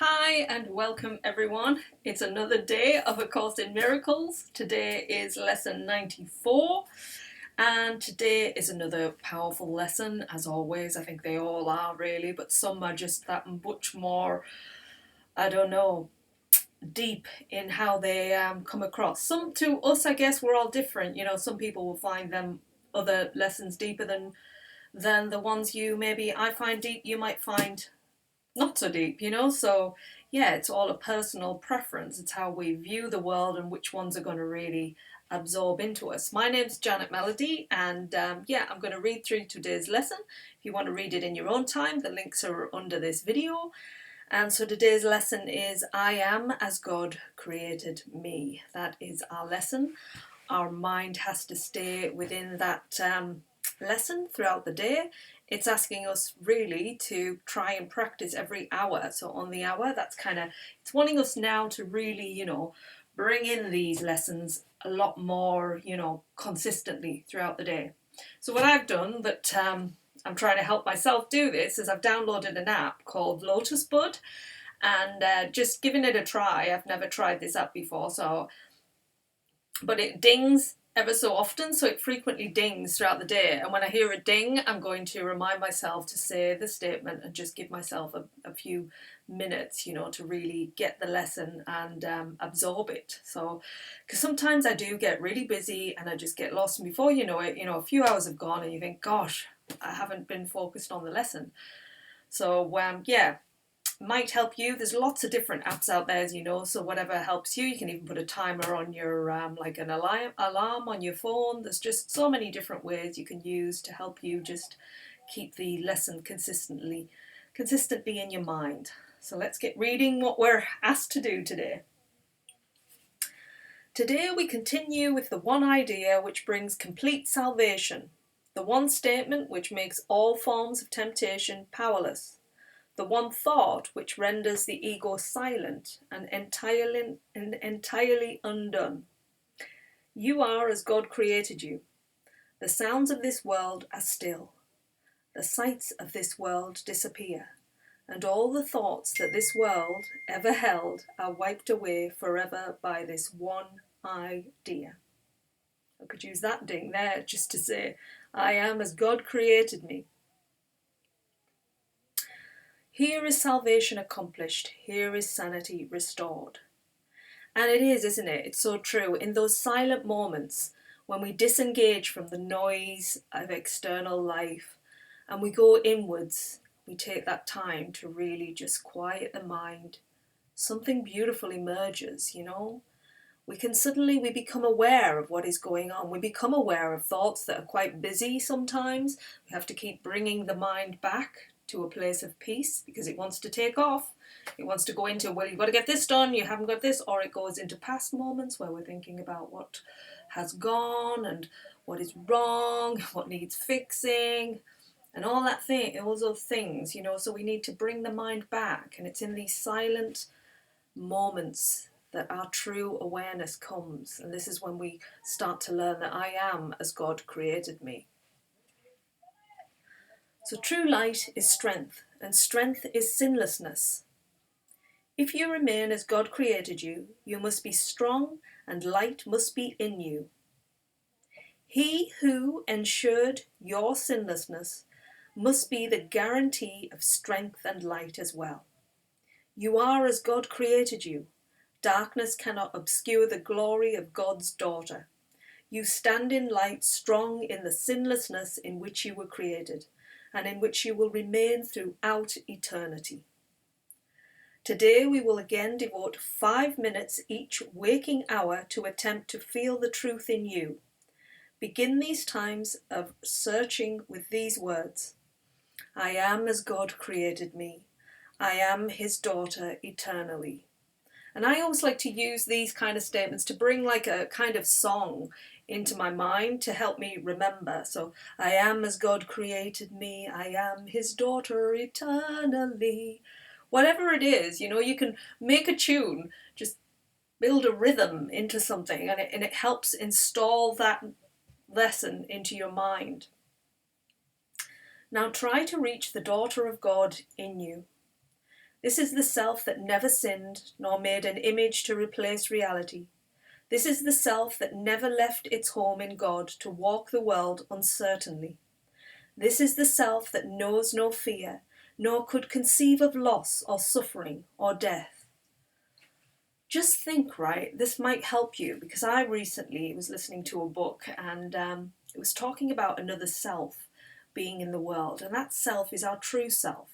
Hi and welcome everyone. It's another day of A Course in Miracles. Today is lesson 94 and today is another powerful lesson as always. I think they all are really, but some are just that much more, I don't know, deep in how they come across. Some to us, I guess, we're all different. You know, some people will find them other lessons deeper than the ones I find deep, you might find not so deep, so yeah, it's all a personal preference. It's how we view the world and which ones are going to really absorb into us. My name's Janet Melody, and I'm going to read through today's lesson. If you want to read it in your own time, the links are under this video. And so today's lesson is I am as God created me. That is our lesson. Our mind has to stay within that lesson throughout the day. It's asking us really to try and practice every hour. So on the hour, it's wanting us now to really, bring in these lessons a lot more, consistently throughout the day. So what I've done that I'm trying to help myself do this is I've downloaded an app called Lotus Bud and just giving it a try. I've never tried this app before, but it dings ever so often, so it frequently dings throughout the day, and when I hear a ding, I'm going to remind myself to say the statement and just give myself a few minutes, to really get the lesson and absorb it. So, because sometimes I do get really busy and I just get lost, and before you know it, a few hours have gone and you think, gosh, I haven't been focused on the lesson. So might help you. There's lots of different apps out there, as you know, so whatever helps you. You can even put a timer on your like an alarm on your phone. There's just so many different ways you can use to help you just keep the lesson consistently in your mind. So let's get reading what we're asked to do today. Today we continue with the one idea which brings complete salvation, the one statement which makes all forms of temptation powerless, the one thought which renders the ego silent and entirely undone. You are as God created you. The sounds of this world are still. The sights of this world disappear, and all the thoughts that this world ever held are wiped away forever by this one idea. I could use that ding there just to say, I am as God created me. Here is salvation accomplished. Here is sanity restored. And it is, isn't it? It's so true. In those silent moments when we disengage from the noise of external life and we go inwards, we take that time to really just quiet the mind. Something beautiful emerges, We become aware of what is going on. We become aware of thoughts that are quite busy sometimes. We have to keep bringing the mind back to a place of peace because it wants to take off. It wants to go into, well, you've got to get this done, you haven't got this, or it goes into past moments where we're thinking about what has gone and what is wrong, what needs fixing, and all those things, so we need to bring the mind back, and it's in these silent moments that our true awareness comes, and this is when we start to learn that I am as God created me. So true light is strength, and strength is sinlessness. If you remain as God created you, you must be strong, and light must be in you. He who ensured your sinlessness must be the guarantee of strength and light as well. You are as God created you. Darkness cannot obscure the glory of God's daughter. You stand in light, strong in the sinlessness in which you were created, and in which you will remain throughout eternity. Today we will again devote 5 minutes each waking hour to attempt to feel the truth in you. Begin these times of searching with these words. I am as God created me. I am his daughter eternally. And I always like to use these kind of statements to bring like a kind of song into my mind to help me remember. So I am as God created me. I am his daughter eternally. Whatever it is, you can make a tune, just build a rhythm into something, and it helps install that lesson into your mind. Now try to reach the daughter of God in you. This is the self that never sinned, nor made an image to replace reality. This is the self that never left its home in God to walk the world uncertainly. This is the self that knows no fear, nor could conceive of loss or suffering or death. Just think, right, this might help you, because I recently was listening to a book and it was talking about another self being in the world, and that self is our true self.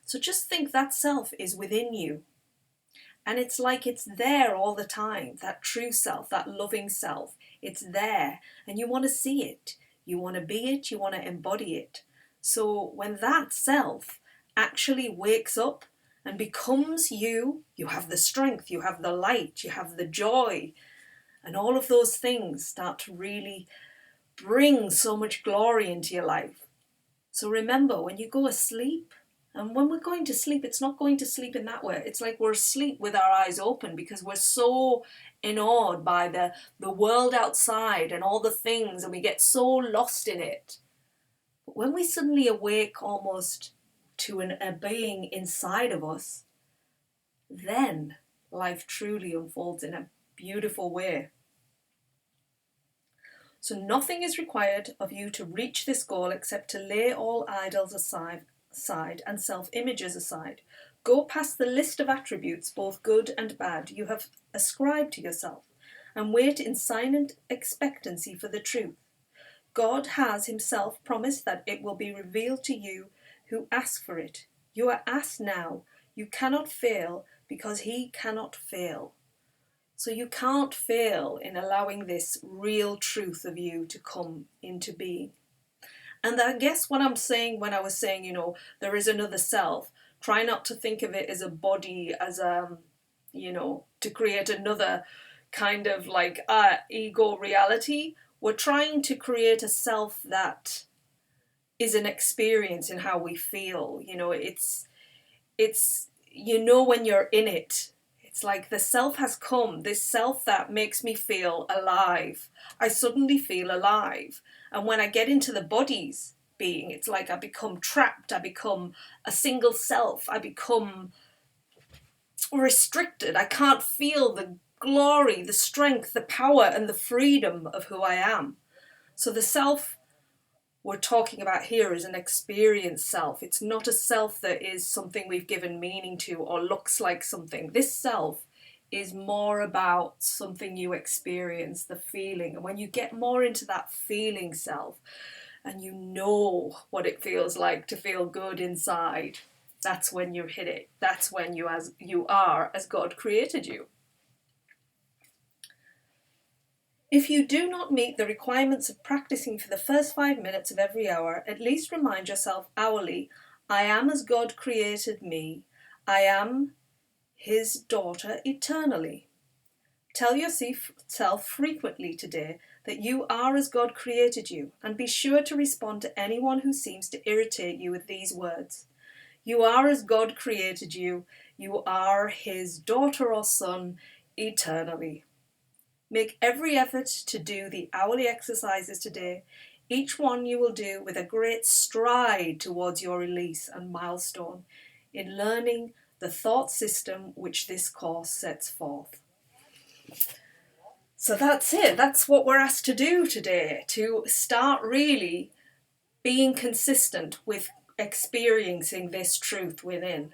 So just think that self is within you. And it's like it's there all the time, that true self, that loving self. It's there and you want to see it. You want to be it, you want to embody it. So when that self actually wakes up and becomes you, you have the strength, you have the light, you have the joy, and all of those things start to really bring so much glory into your life. So remember, when you go asleep, and when we're going to sleep, it's not going to sleep in that way. It's like we're asleep with our eyes open because we're so awed by the world outside and all the things, and we get so lost in it. But when we suddenly awake almost to a being inside of us, then life truly unfolds in a beautiful way. So nothing is required of you to reach this goal except to lay all idols aside and self-images aside. Go past the list of attributes, both good and bad, you have ascribed to yourself, and wait in silent expectancy for the truth. God has himself promised that it will be revealed to you who ask for it. You are asked now. You cannot fail because he cannot fail. So you can't fail in allowing this real truth of you to come into being. And I guess what I'm saying when I was saying, there is another self, try not to think of it as a body, as to create another kind of like ego reality. We're trying to create a self that is an experience in how we feel. It's when you're in it. It's like the self has come, this self that makes me feel alive. I suddenly feel alive. And when I get into the body's being, it's like I become trapped, I become a single self, I become restricted. I can't feel the glory, the strength, the power, and the freedom of who I am. So the self we're talking about here is an experienced self. It's not a self that is something we've given meaning to or looks like something. This self is more about something you experience, the feeling. And when you get more into that feeling self and you know what it feels like to feel good inside, that's when you hit it. That's when you are as God created you. If you do not meet the requirements of practicing for the first 5 minutes of every hour, at least remind yourself hourly, I am as God created me. I am his daughter eternally. Tell yourself frequently today that you are as God created you, and be sure to respond to anyone who seems to irritate you with these words. You are as God created you. You are his daughter or son eternally. Make every effort to do the hourly exercises today. Each one you will do with a great stride towards your release and milestone in learning the thought system which this course sets forth. So that's it. That's what we're asked to do today, to start really being consistent with experiencing this truth within.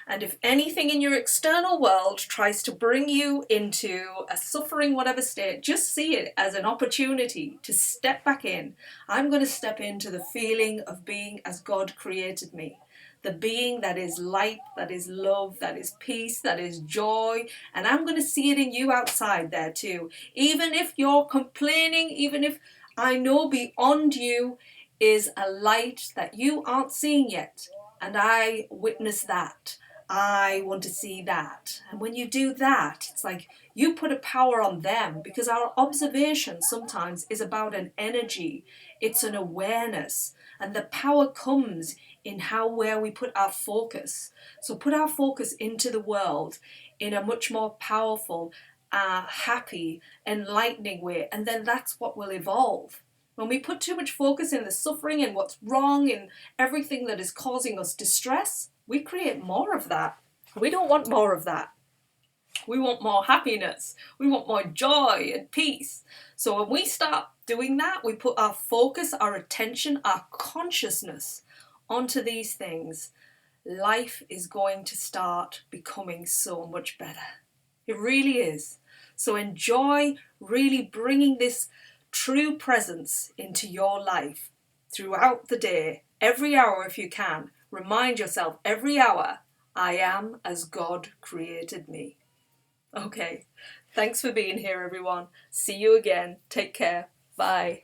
And if anything in your external world tries to bring you into a suffering, whatever state, just see it as an opportunity to step back in. I'm going to step into the feeling of being as God created me. The being that is light, that is love, that is peace, that is joy. And I'm going to see it in you outside there too. Even if you're complaining, even if I know beyond you is a light that you aren't seeing yet. And I witness that. I want to see that. And when you do that, it's like you put a power on them, because our observation sometimes is about an energy. It's an awareness. And the power comes in where we put our focus. So put our focus into the world in a much more powerful, happy, enlightening way. And then that's what will evolve. When we put too much focus in the suffering and what's wrong and everything that is causing us distress, we create more of that. We don't want more of that. We want more happiness. We want more joy and peace. So when we start doing that, we put our focus, our attention, our consciousness onto these things, life is going to start becoming so much better. It really is. So enjoy really bringing this true presence into your life throughout the day, every hour if you can. Remind yourself every hour, I am as God created me. Okay, thanks for being here, everyone. See you again. Take care. Bye.